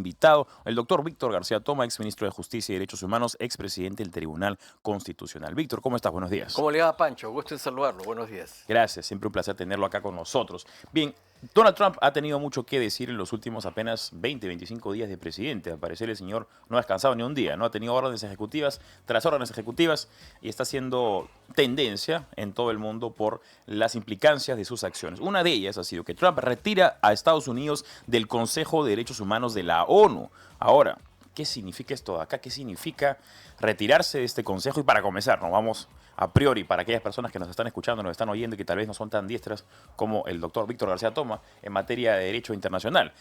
Invitado, el doctor Víctor García Toma, exministro de Justicia y Derechos Humanos, expresidente del Tribunal Constitucional. Víctor, ¿cómo estás? Buenos días. ¿Cómo le va, Pancho? Gusto en saludarlo. Buenos días. Gracias, siempre un placer tenerlo acá con nosotros. Bien, Donald Trump ha tenido mucho que decir en los últimos apenas 20, 25 días de presidente. Al parecer el señor no ha descansado ni un día, no ha tenido órdenes ejecutivas tras órdenes ejecutivas y está haciendo tendencia en todo el mundo por las implicancias de sus acciones. Una de ellas ha sido que Trump retira a Estados Unidos del Consejo de Derechos Humanos de la ONU. Ahora, ¿qué significa esto de acá? ¿Qué significa retirarse de este consejo? Y para comenzar, nos vamos a priori para aquellas personas que nos están escuchando, nos están oyendo y que tal vez no son tan diestras como el doctor Víctor García Toma en materia de derecho internacional.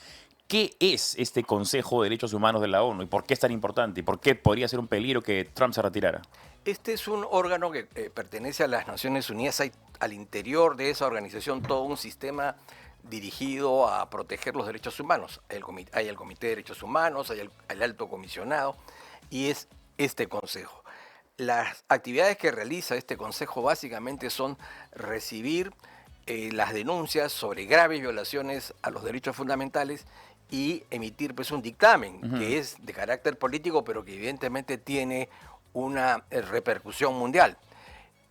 ¿Qué es este Consejo de Derechos Humanos de la ONU y por qué es tan importante y por qué podría ser un peligro que Trump se retirara? Este es un órgano que pertenece a las Naciones Unidas. Hay al interior de esa organización todo un sistema dirigido a proteger los derechos humanos. Hay el Comité de Derechos Humanos, hay el Alto Comisionado y es este Consejo. Las actividades que realiza este Consejo básicamente son recibir las denuncias sobre graves violaciones a los derechos fundamentales y emitir pues un dictamen que es de carácter político, pero que evidentemente tiene una repercusión mundial.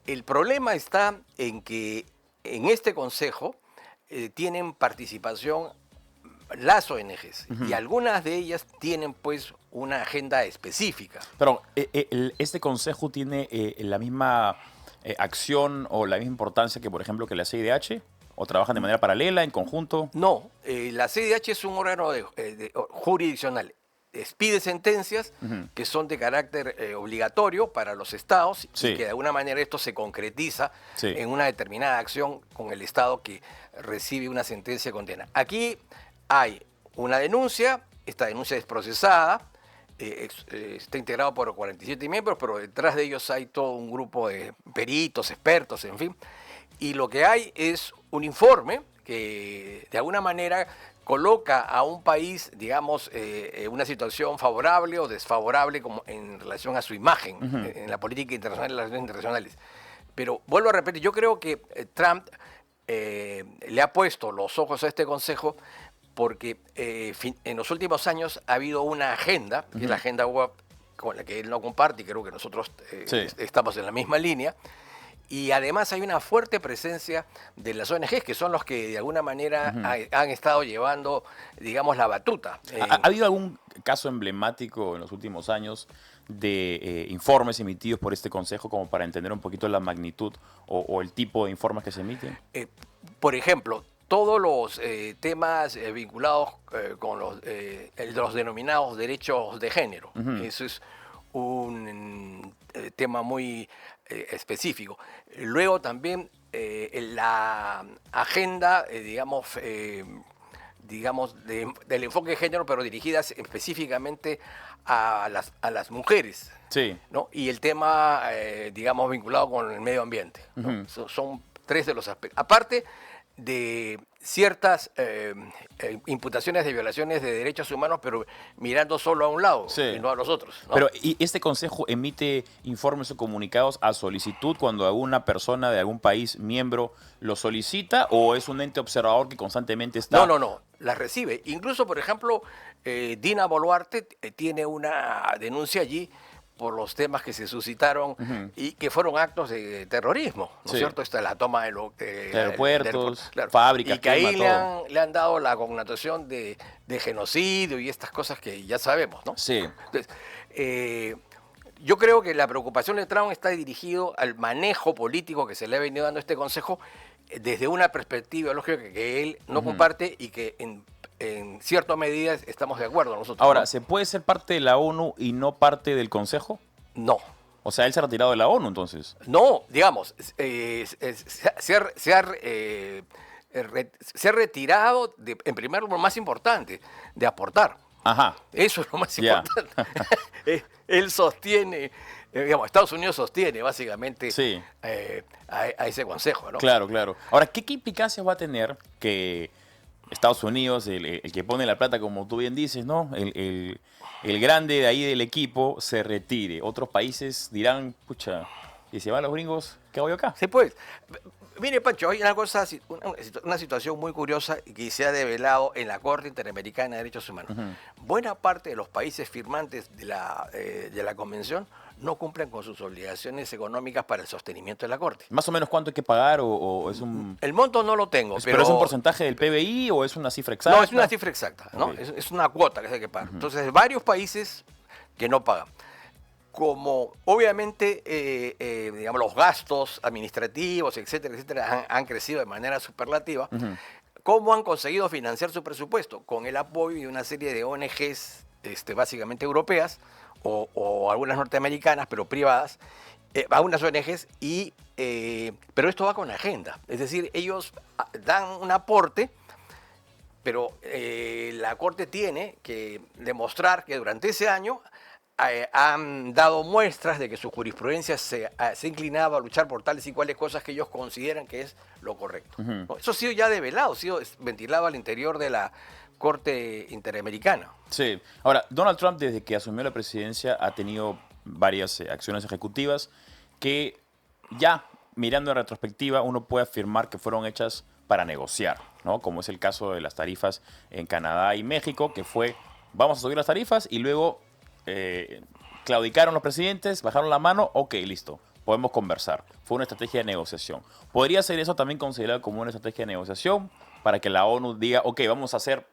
El problema está en que en este Consejo tienen participación las ONGs y algunas de ellas tienen pues una agenda específica. Pero ¿este consejo tiene la misma acción o la misma importancia que, por ejemplo, que la CIDH? ¿O trabajan de manera paralela, en conjunto? No, la CIDH es un órgano jurisdiccional. Expide sentencias que son de carácter obligatorio para los estados y que de alguna manera esto se concretiza en una determinada acción con el estado que recibe una sentencia de condena. Aquí hay una denuncia, esta denuncia es procesada, está integrado por 47 miembros, pero detrás de ellos hay todo un grupo de peritos, expertos, en fin. Y lo que hay es un informe que de alguna manera coloca a un país, digamos, en una situación favorable o desfavorable como en relación a su imagen en la política internacional y las relaciones internacionales. Pero vuelvo a repetir, yo creo que Trump le ha puesto los ojos a este consejo porque en los últimos años ha habido una agenda, que es la agenda web con la que él no comparte, y creo que nosotros estamos en la misma línea. Y además hay una fuerte presencia de las ONGs, que son los que de alguna manera han estado llevando, digamos, la batuta. ¿Ha habido algún caso emblemático en los últimos años de informes emitidos por este consejo como para entender un poquito la magnitud o el tipo de informes que se emiten? Por ejemplo, todos los temas vinculados con los denominados derechos de género. Eso es un tema muy específico. Luego también la agenda, del enfoque de género, pero dirigidas específicamente a las mujeres, ¿no? Y el tema, vinculado con el medio ambiente, ¿no? Son tres de los aspectos. Aparte de ciertas imputaciones de violaciones de derechos humanos, pero mirando solo a un lado y no a los otros, ¿no? Pero ¿y este consejo emite informes o comunicados a solicitud cuando alguna persona de algún país miembro lo solicita o es un ente observador que constantemente está...? No, las recibe. Incluso, por ejemplo, Dina Boluarte tiene una denuncia allí por los temas que se suscitaron y que fueron actos de terrorismo, ¿no es cierto? Esta es la toma de aeropuertos, fábricas, y que ahí le han dado la connotación de genocidio y estas cosas que ya sabemos, ¿no? Sí. Entonces, yo creo que la preocupación de Trump está dirigido al manejo político que se le ha venido dando a este consejo desde una perspectiva lógica que él no comparte y que en cierta medida estamos de acuerdo nosotros. Ahora, ¿no? ¿se puede ser parte de la ONU y no parte del Consejo? No. O sea, él se ha retirado de la ONU, entonces. No, digamos, se ha retirado, en primer lugar, lo más importante, de aportar. Ajá. Eso es lo más importante. Él sostiene, Estados Unidos sostiene básicamente a ese consejo, ¿no? Claro. Ahora, ¿qué implicancias va a tener que Estados Unidos, el que pone la plata, como tú bien dices, ¿no? El grande de ahí del equipo se retire? Otros países dirán, pucha, ¿y se van los gringos? ¿Qué ¿qué hago yo acá? Sí, pues. Mire, Pancho, hay una situación muy curiosa que se ha develado en la Corte Interamericana de Derechos Humanos. Buena parte de los países firmantes de la Convención no cumplen con sus obligaciones económicas para el sostenimiento de la Corte. ¿Más o menos cuánto hay que pagar o es un...? El monto no lo tengo, ¿Pero es un porcentaje del PBI o es una cifra exacta? No, es una cifra exacta, ¿no? Okay. Es una cuota que se hay que pagar. Entonces, varios países que no pagan. Como obviamente digamos, los gastos administrativos, etcétera, etcétera, han crecido de manera superlativa, ¿cómo han conseguido financiar su presupuesto? Con el apoyo de una serie de ONGs básicamente europeas o algunas norteamericanas, pero privadas, algunas ONGs, pero esto va con agenda. Es decir, ellos dan un aporte, pero la Corte tiene que demostrar que durante ese año han dado muestras de que su jurisprudencia se ha inclinado a luchar por tales y cuales cosas que ellos consideran que es lo correcto. ¿No? Eso ha sido ya develado, ha sido ventilado al interior de la Corte Interamericana. Sí. Ahora, Donald Trump, desde que asumió la presidencia, ha tenido varias acciones ejecutivas que ya, mirando en retrospectiva, uno puede afirmar que fueron hechas para negociar, ¿no? Como es el caso de las tarifas en Canadá y México, que fue, vamos a subir las tarifas y luego... claudicaron los presidentes, bajaron la mano, ok, listo, podemos conversar. Fue una estrategia de negociación. ¿Podría ser eso también considerado como una estrategia de negociación para que la ONU diga, ok, vamos a hacer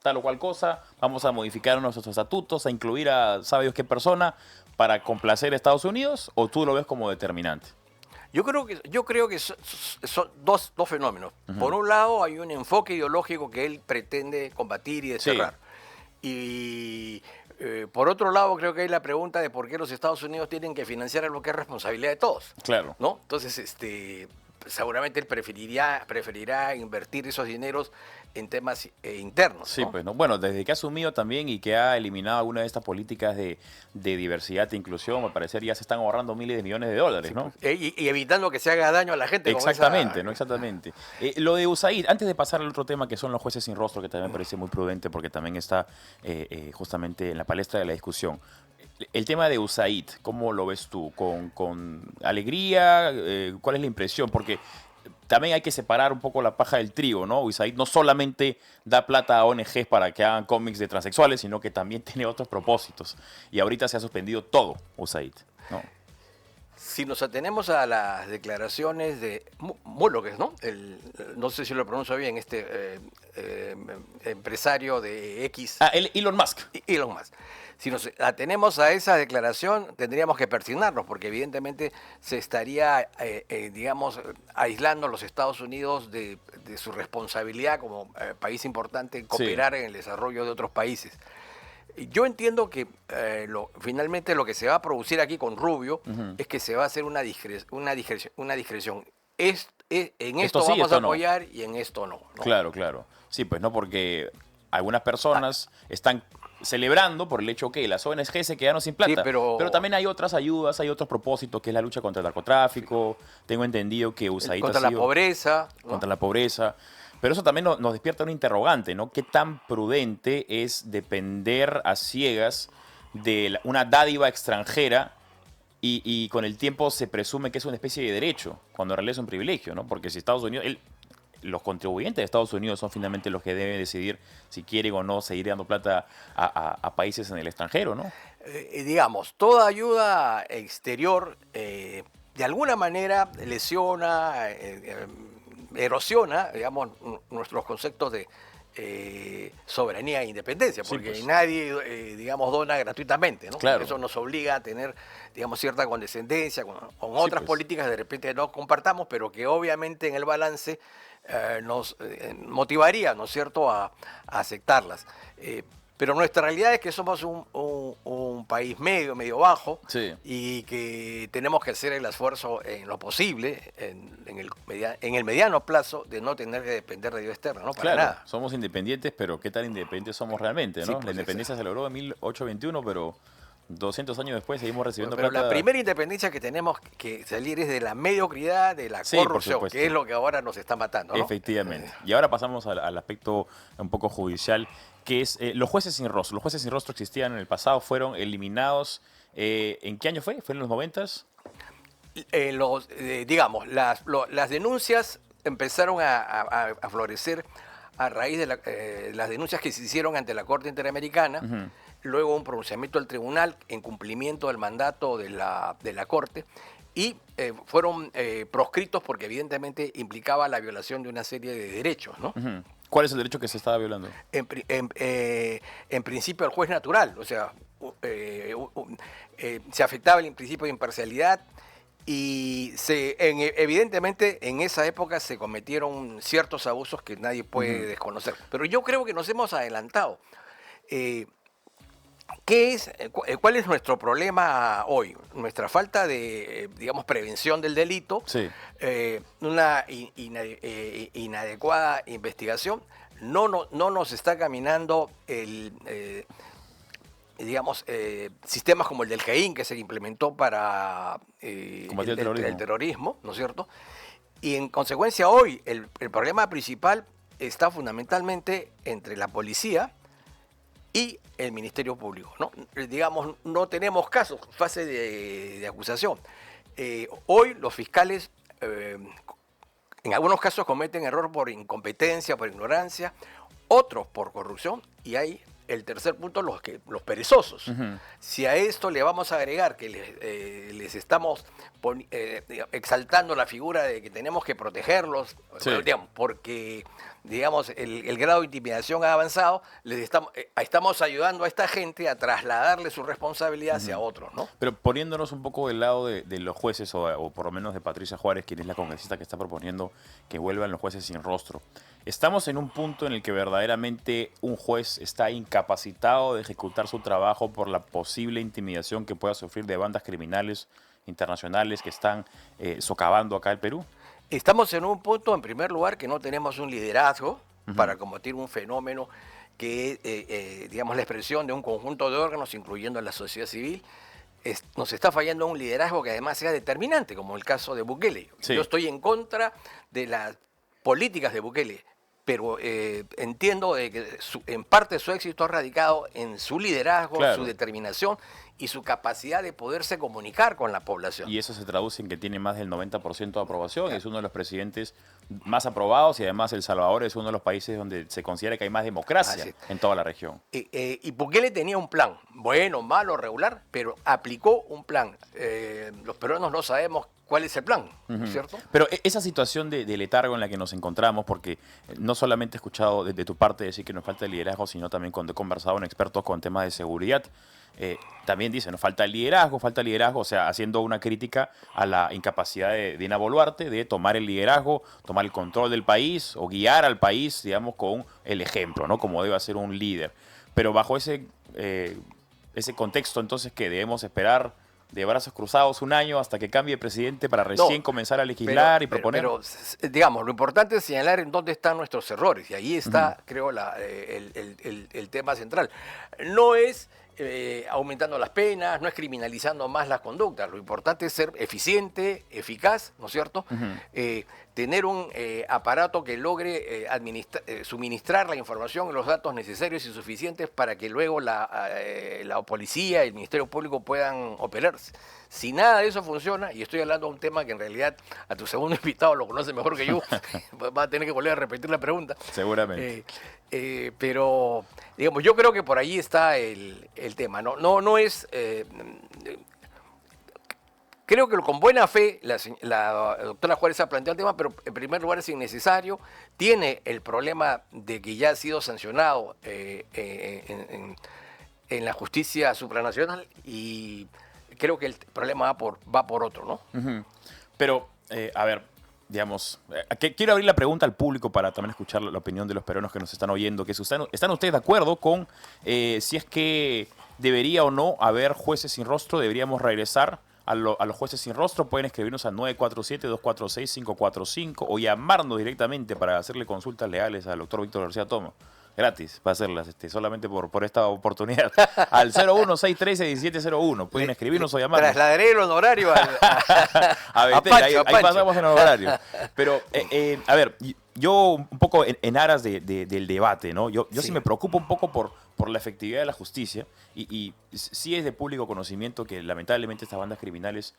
tal o cual cosa, vamos a modificar nuestros estatutos, a incluir a sabe Dios qué persona para complacer a Estados Unidos, o tú lo ves como determinante? Yo creo que son dos fenómenos. Por un lado, hay un enfoque ideológico que él pretende combatir y desterrar. Sí. Por otro lado, creo que hay la pregunta de por qué los Estados Unidos tienen que financiar algo que es responsabilidad de todos. Claro. ¿No? Entonces, seguramente él preferirá invertir esos dineros en temas internos. Sí, ¿no? pues, ¿no? Bueno, desde que ha asumido también y que ha eliminado alguna de estas políticas de diversidad e inclusión, al parecer ya se están ahorrando miles de millones de dólares, Sí, ¿no? pues, y evitando que se haga daño a la gente. Exactamente, con esa... ¿no? Exactamente. Lo de USAID, antes de pasar al otro tema que son los jueces sin rostro, que también me parece muy prudente porque también está justamente en la palestra de la discusión. El tema de USAID, ¿cómo lo ves tú? ¿Con alegría? ¿Cuál es la impresión? Porque también hay que separar un poco la paja del trigo, ¿no? USAID no solamente da plata a ONGs para que hagan cómics de transexuales, sino que también tiene otros propósitos. Y ahorita se ha suspendido todo USAID, ¿no? Si nos atenemos a las declaraciones de Mulock, ¿no? No sé si lo pronuncio bien, empresario de X. Elon Musk. Elon Musk. Si nos atenemos a esa declaración, tendríamos que persignarnos, porque evidentemente se estaría, digamos, aislando a los Estados Unidos de su responsabilidad como país importante en cooperar en el desarrollo de otros países. Yo entiendo que finalmente lo que se va a producir aquí con Rubio es que se va a hacer una discreción. En esto sí, vamos esto a apoyar y en esto no. Claro, claro. Sí, pues no, porque algunas personas están celebrando por el hecho que las ONG se quedaron sin plata. Sí, pero también hay otras ayudas, hay otros propósitos, que es la lucha contra el narcotráfico. Tengo entendido que USAID contra la pobreza. ¿no? Contra la pobreza. Pero eso también nos despierta un interrogante, ¿no? ¿Qué tan prudente es depender a ciegas de una dádiva extranjera y con el tiempo se presume que es una especie de derecho, cuando en realidad es un privilegio, ¿no? Porque si Estados Unidos... los contribuyentes de Estados Unidos son finalmente los que deben decidir si quieren o no seguir dando plata a países en el extranjero, ¿no? Digamos, toda ayuda exterior de alguna manera lesiona, erosiona, digamos, nuestros conceptos de soberanía e independencia, porque pues. nadie, digamos, dona gratuitamente, ¿no? Claro. Eso nos obliga a tener, digamos, cierta condescendencia con otras pues. políticas de repente no compartamos, pero que obviamente en el balance nos motivaría, ¿no es cierto?, a aceptarlas. Pero nuestra realidad es que somos un país medio bajo, y que tenemos que hacer el esfuerzo en lo posible, en el mediano plazo, de no tener que depender de ayuda externa, ¿no? Para nada. Somos independientes, pero ¿qué tan independientes somos realmente, no? Sí, pues la independencia se logró en 1821, pero 200 años después seguimos recibiendo pero plata. La primera independencia que tenemos que salir es de la mediocridad, de la corrupción, que es lo que ahora nos está matando, ¿no? Efectivamente. Y ahora pasamos al aspecto un poco judicial, que es los jueces sin rostro. Los jueces sin rostro existían en el pasado, fueron eliminados. ¿En qué año fue? ¿Fue en los 90s? digamos, las denuncias empezaron a florecer a raíz de las denuncias que se hicieron ante la Corte Interamericana, luego un pronunciamiento del tribunal en cumplimiento del mandato de la Corte, y fueron proscritos porque evidentemente implicaba la violación de una serie de derechos, ¿no? ¿Cuál es el derecho que se estaba violando? En principio el juez natural, o sea, se afectaba el principio de imparcialidad y evidentemente en esa época se cometieron ciertos abusos que nadie puede desconocer. Pero yo creo que nos hemos adelantado. ¿Cuál es nuestro problema hoy? Nuestra falta de, digamos, prevención del delito, Sí. una inadecuada investigación, no nos está caminando digamos, sistemas como el del GEIN que se implementó para combatir el terrorismo, ¿no es cierto? Y en consecuencia hoy el problema principal está fundamentalmente entre la policía y el Ministerio Público, ¿no? Digamos, no tenemos casos, fase de acusación. Hoy los fiscales, en algunos casos cometen error por incompetencia, por ignorancia, otros por corrupción, y hay el tercer punto, los perezosos. Si a esto le vamos a agregar que les estamos exaltando la figura de que tenemos que protegerlos, Sí. digamos, porque digamos, el grado de intimidación ha avanzado, estamos ayudando a esta gente a trasladarle su responsabilidad hacia otros, ¿no? Pero poniéndonos un poco del lado de los jueces, o por lo menos de Patricia Juárez, quien es la congresista que está proponiendo que vuelvan los jueces sin rostro, ¿estamos en un punto en el que verdaderamente un juez está incapacitado de ejecutar su trabajo por la posible intimidación que pueda sufrir de bandas criminales internacionales que están socavando acá el Perú? Estamos en un punto, en primer lugar, que no tenemos un liderazgo para combatir un fenómeno que es, digamos, la expresión de un conjunto de órganos, incluyendo la sociedad civil. Nos está fallando un liderazgo que además sea determinante, como el caso de Bukele. Sí. Yo estoy en contra de las políticas de Bukele, pero entiendo de que en parte su éxito ha radicado en su liderazgo, Claro. su determinación y su capacidad de poderse comunicar con la población. Y eso se traduce en que tiene más del 90% de aprobación. Es uno de los presidentes más aprobados y además El Salvador es uno de los países donde se considera que hay más democracia en toda la región. Y Bukele tenía un plan, bueno, malo, regular, pero aplicó un plan. Los peruanos no sabemos cuál es el plan, ¿cierto? Pero esa situación de letargo en la que nos encontramos, porque no solamente he escuchado de tu parte decir que nos falta liderazgo, sino también cuando he conversado con expertos con temas de seguridad, también dicen, nos falta liderazgo, o sea, haciendo una crítica a la incapacidad de Dina Boluarte de tomar el liderazgo, tomar el control del país o guiar al país, digamos, con el ejemplo, ¿no? Como debe ser un líder. Pero bajo ese contexto, entonces, ¿qué debemos esperar de brazos cruzados un año hasta que cambie presidente para recién comenzar a legislar y proponer? Pero, digamos, lo importante es señalar en dónde están nuestros errores. Y ahí está, creo, el tema central. No es aumentando las penas, no es criminalizando más las conductas. Lo importante es ser eficiente, eficaz, ¿no es cierto? Tener un aparato que logre suministrar la información y los datos necesarios y suficientes para que luego la policía y el Ministerio Público puedan operar. Si nada de eso funciona, y estoy hablando de un tema que en realidad a tu segundo invitado lo conoce mejor que yo, va a tener que volver a repetir la pregunta. Seguramente. Pero, digamos, yo creo que por ahí está el tema. No es... creo que con buena fe la doctora Juárez ha planteado el tema, pero en primer lugar es innecesario. Tiene el problema de que ya ha sido sancionado en la justicia supranacional y creo que el problema va por otro, ¿no? Pero, a ver, digamos, quiero abrir la pregunta al público para también escuchar la opinión de los peruanos que nos están oyendo. ¿Están ustedes de acuerdo con si es que debería o no haber jueces sin rostro? ¿Deberíamos regresar a los jueces sin rostro? Pueden escribirnos al 947-246-545 o llamarnos directamente para hacerle consultas legales al doctor Víctor García Toma. Gratis, para hacerlas, solamente por esta oportunidad. Al 01613-1701. Pueden escribirnos o llamarnos. Trasladaré el honorario a Betel, ahí pasamos en honorario. Pero, a ver, yo un poco en aras del debate, ¿no? Yo sí me preocupo un poco por la efectividad de la justicia y sí es de público conocimiento que lamentablemente estas bandas criminales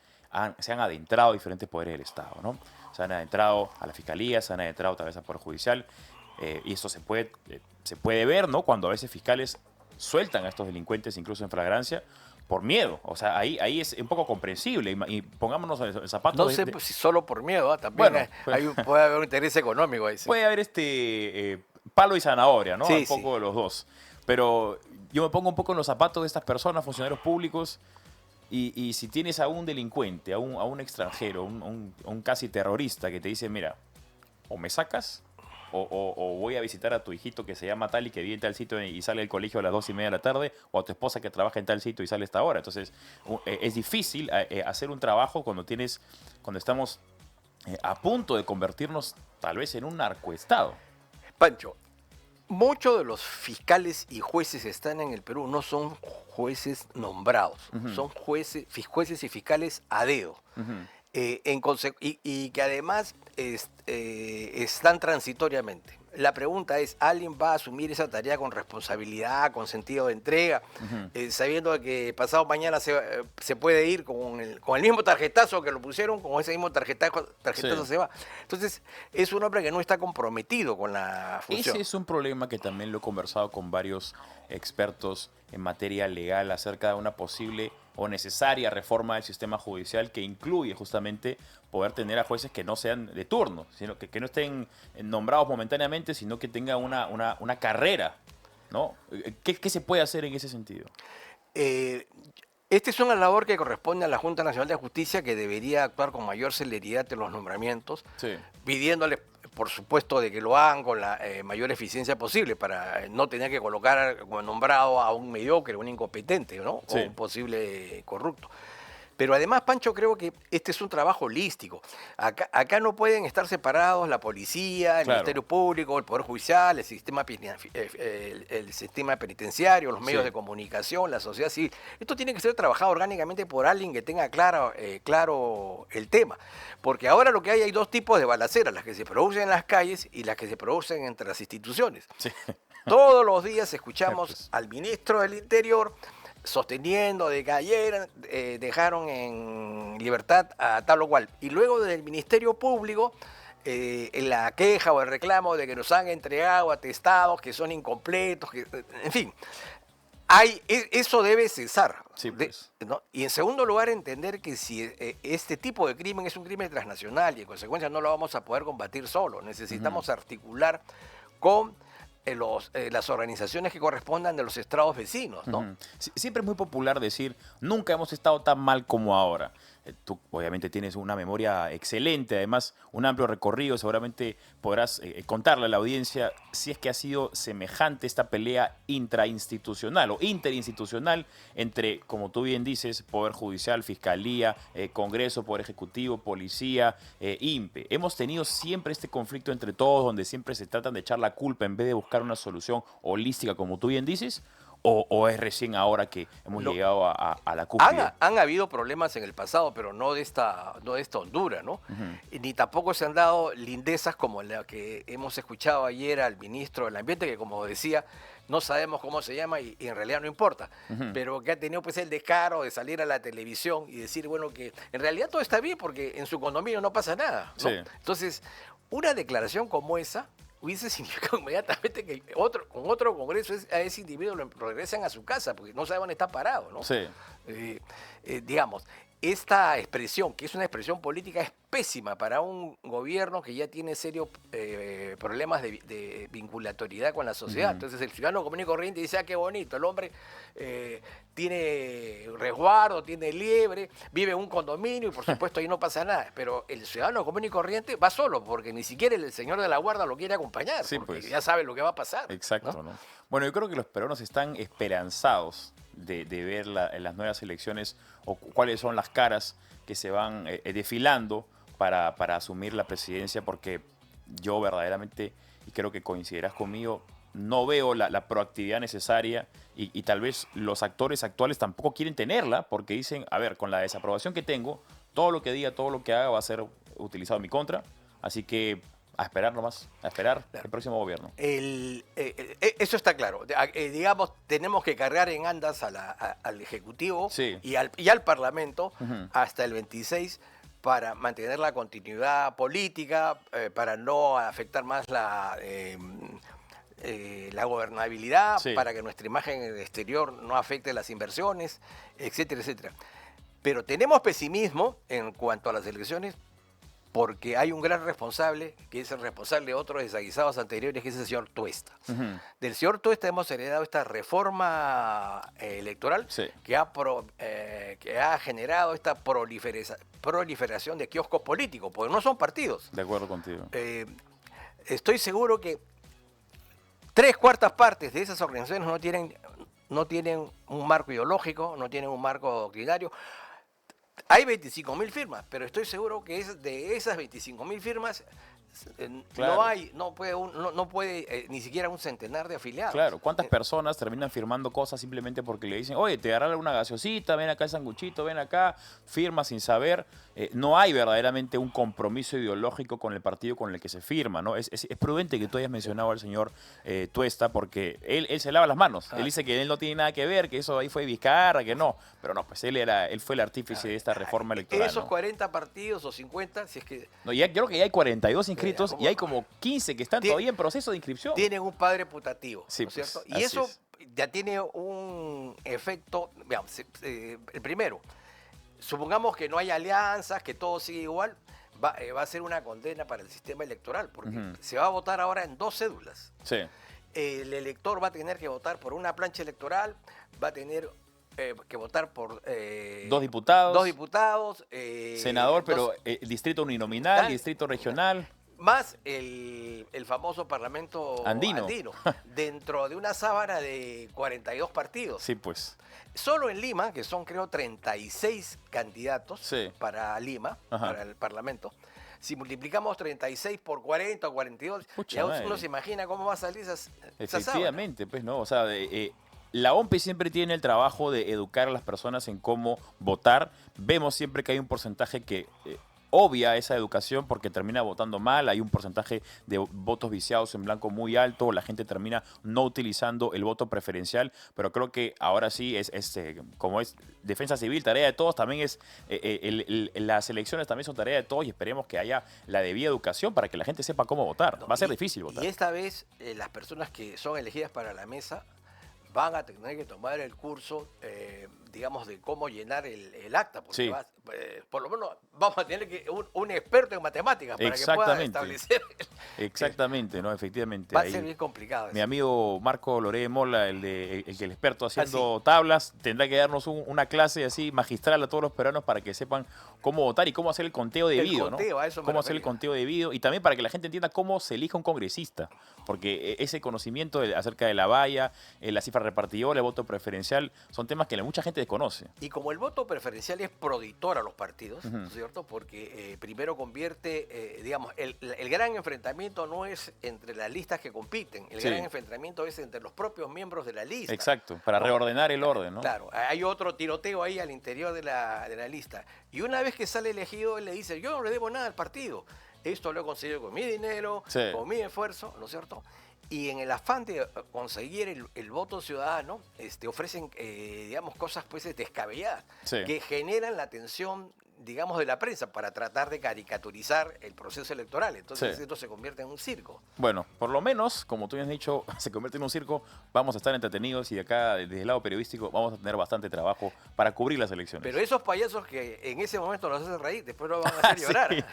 se han adentrado a diferentes poderes del Estado, ¿no? Se han adentrado a la Fiscalía, se han adentrado tal vez al Poder Judicial, y eso se puede ver, ¿no? Cuando a veces fiscales sueltan a estos delincuentes incluso en flagrancia por miedo. O sea, ahí es un poco comprensible. Y pongámonos en el zapato No sé si solo por miedo, también bueno, puede haber un interés económico ahí. Sí. Puede haber palo y zanahoria, ¿no? Sí, un poco de los dos. Pero yo me pongo un poco en los zapatos de estas personas, funcionarios públicos, y si tienes a un delincuente, a un extranjero, un casi terrorista que te dice, mira, o me sacas o voy a visitar a tu hijito que se llama tal y que vive en tal sitio y sale del colegio a las 2:30 de la tarde, o a tu esposa que trabaja en tal sitio y sale a esta hora. Entonces, es difícil hacer un trabajo cuando estamos a punto de convertirnos tal vez en un narcoestado. Pancho, muchos de los fiscales y jueces que están en el Perú no son jueces nombrados, son jueces y fiscales a dedo. Y que además están transitoriamente. La pregunta es, ¿alguien va a asumir esa tarea con responsabilidad, con sentido de entrega, sabiendo que pasado mañana se puede ir con el mismo tarjetazo que lo pusieron, con ese mismo tarjetazo Sí. se va? Entonces, es un hombre que no está comprometido con la función. Ese es un problema que también lo he conversado con varios expertos en materia legal acerca de una posible o necesaria reforma del sistema judicial que incluye justamente poder tener a jueces que no sean de turno, sino que no estén nombrados momentáneamente, sino que tengan una carrera, ¿no? ¿Qué se puede hacer en ese sentido? Esta es una labor que corresponde a la Junta Nacional de Justicia, que debería actuar con mayor celeridad en los nombramientos, Sí. pidiéndole, por supuesto, de que lo hagan con la mayor eficiencia posible para no tener que colocar como nombrado a un mediocre, un incompetente, ¿no? Sí. O un posible corrupto. Pero además, Pancho, creo que este es un trabajo holístico. Acá no pueden estar separados la policía, el Claro. Ministerio Público, el Poder Judicial, el sistema penitenciario, los medios Sí. de comunicación, la sociedad civil. Esto tiene que ser trabajado orgánicamente por alguien que tenga claro el tema. Porque ahora lo que hay dos tipos de balaceras, las que se producen en las calles y las que se producen entre las instituciones. Sí. Todos los días escuchamos Pues, al ministro del Interior sosteniendo de que ayer dejaron en libertad a tal o cual. Y luego del Ministerio Público, en la queja o el reclamo de que nos han entregado atestados que son incompletos, en fin. Eso debe cesar. Sí, pues. ¿No? Y en segundo lugar, entender que si este tipo de crimen es un crimen transnacional y en consecuencia no lo vamos a poder combatir solo, necesitamos articular con las organizaciones que correspondan de los estados vecinos, ¿no? Siempre es muy popular decir, nunca hemos estado tan mal como ahora. Tú obviamente tienes una memoria excelente, además un amplio recorrido, seguramente podrás contarle a la audiencia si es que ha sido semejante esta pelea intrainstitucional o interinstitucional entre, como tú bien dices, Poder Judicial, Fiscalía, Congreso, Poder Ejecutivo, Policía, INPE. Hemos tenido siempre este conflicto entre todos donde siempre se tratan de echar la culpa en vez de buscar una solución holística, como tú bien dices. ¿O es recién ahora que hemos llegado a la cúspide? Han habido problemas en el pasado, pero no de esta hondura, ¿no? Ni tampoco se han dado lindezas como la que hemos escuchado ayer al ministro del Ambiente, que como decía, no sabemos cómo se llama y en realidad no importa, pero que ha tenido pues el descaro de salir a la televisión y decir, bueno, que en realidad todo está bien porque en su condominio no pasa nada, ¿no? Sí. Entonces, una declaración como esa hubiese significado inmediatamente que con otro congreso a ese individuo lo regresan a su casa porque no sabe dónde está parado, ¿no? Sí. Digamos, esta expresión, que es una expresión política, es pésima para un gobierno que ya tiene serios problemas de vinculatoriedad con la sociedad. Entonces el ciudadano común y corriente dice, qué bonito, el hombre tiene resguardo, tiene liebre, vive en un condominio y por supuesto ahí no pasa nada. Pero el ciudadano común y corriente va solo porque ni siquiera el señor de la guarda lo quiere acompañar, Sí, porque pues. ya sabe lo que va a pasar. Exacto, ¿no? ¿no? Bueno, yo creo que los peruanos están esperanzados de ver en las nuevas elecciones o cuáles son las caras que se van desfilando para asumir la presidencia, porque yo verdaderamente, y creo que coincidirás conmigo, no veo la proactividad necesaria y tal vez los actores actuales tampoco quieren tenerla porque dicen, a ver, con la desaprobación que tengo, todo lo que diga, todo lo que haga va a ser utilizado en mi contra, así que A esperar nomás, a esperar el próximo gobierno. Eso está claro. Digamos, tenemos que cargar en andas al Ejecutivo y al Parlamento hasta el 26 para mantener la continuidad política, para no afectar más la gobernabilidad, para que nuestra imagen en el exterior no afecte las inversiones, etcétera, etcétera. Pero tenemos pesimismo en cuanto a las elecciones porque hay un gran responsable, que es el responsable de otros desaguisados anteriores, que es el señor Tuesta. Del señor Tuesta hemos heredado esta reforma electoral que ha generado esta proliferación de kioscos políticos, porque no son partidos. De acuerdo contigo. Estoy seguro que 3/4 partes de esas organizaciones no tienen un marco ideológico, no tienen un marco doctrinario. Hay 25.000 firmas, pero estoy seguro que de esas 25.000 firmas no puede ni siquiera un centenar de afiliados. Claro, ¿cuántas personas terminan firmando cosas simplemente porque le dicen, oye, te dará una gaseosita, ven acá el sanguchito, ven acá, firma sin saber? No hay verdaderamente un compromiso ideológico con el partido con el que se firma, ¿no? Es prudente que tú hayas mencionado al señor Tuesta, porque él se lava las manos. Él dice que él no tiene nada que ver, que eso ahí fue Vizcarra, que no. Pero no, pues él fue el artífice de esta reforma electoral. Esos 40 partidos o 50, si es que... No, creo que ya hay 42 inscritos y hay como 15 que están todavía en proceso de inscripción. Tienen un padre putativo, sí, ¿no es cierto? Pues, y eso ya tiene un efecto, digamos, el primero, supongamos que no hay alianzas, que todo sigue igual, va a ser una condena para el sistema electoral, porque se va a votar ahora en 2 cédulas. Sí. El elector va a tener que votar por una plancha electoral, va a tener que votar por 2 diputados. 2 diputados. Senador, pero distrito uninominal, distrito regional. Más el famoso Parlamento andino, dentro de una sábana de 42 partidos. Sí, pues. Solo en Lima, que son creo 36 candidatos para Lima, para el Parlamento, si multiplicamos 36 por 40 o 42, ya uno se imagina cómo va a salir esa Efectivamente, sábana. Pues no, o sea, la OMPI siempre tiene el trabajo de educar a las personas en cómo votar. Vemos siempre que hay un porcentaje que obvia esa educación porque termina votando mal, hay un porcentaje de votos viciados en blanco muy alto, la gente termina no utilizando el voto preferencial, pero creo que ahora sí como es defensa civil, tarea de todos, también es las elecciones también son tarea de todos y esperemos que haya la debida educación para que la gente sepa cómo votar. Va a ser difícil votar. Y esta vez las personas que son elegidas para la mesa van a tener que tomar el curso, digamos, de cómo llenar el acta, porque por lo menos vamos a tener que un experto en matemáticas para que pueda establecer. Exactamente, ¿no? Efectivamente. Va a ser bien complicado. Mi amigo Marco Loré Mola, el experto haciendo tablas, tendrá que darnos una clase así magistral a todos los peruanos para que sepan cómo votar y cómo hacer el conteo debido, ¿no? Cómo hacer el conteo debido y también para que la gente entienda cómo se elija un congresista, porque ese conocimiento acerca de la valla, la cifra repartidora, el voto preferencial, son temas que mucha gente desconoce. Y como el voto preferencial es proditor a los partidos, ¿no es cierto? Porque primero convierte, digamos, el gran enfrentamiento no es entre las listas que compiten, el gran enfrentamiento es entre los propios miembros de la lista. Exacto, para reordenar el orden, ¿no? Claro, hay otro tiroteo ahí al interior de la lista. Y una vez que sale elegido, él le dice, yo no le debo nada al partido. Esto lo he conseguido con mi dinero, con mi esfuerzo, ¿no es cierto? Y en el afán de conseguir el voto ciudadano, ofrecen, digamos, cosas pues descabelladas que generan la atención, digamos, de la prensa para tratar de caricaturizar el proceso electoral. Entonces esto se convierte en un circo. Bueno, por lo menos, como tú has dicho, se convierte en un circo, vamos a estar entretenidos y de acá, desde el lado periodístico, vamos a tener bastante trabajo para cubrir las elecciones. Pero esos payasos que en ese momento nos hacen reír, después nos van a hacer llorar.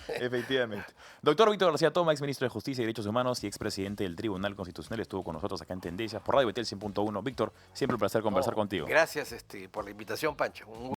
Efectivamente. Doctor Víctor García Toma, ex ministro de Justicia y Derechos Humanos y expresidente del Tribunal Constitucional, estuvo con nosotros acá en Tendencias por Radio Betel 100.1. Víctor, siempre un placer conversar contigo. Gracias por la invitación, Pancho.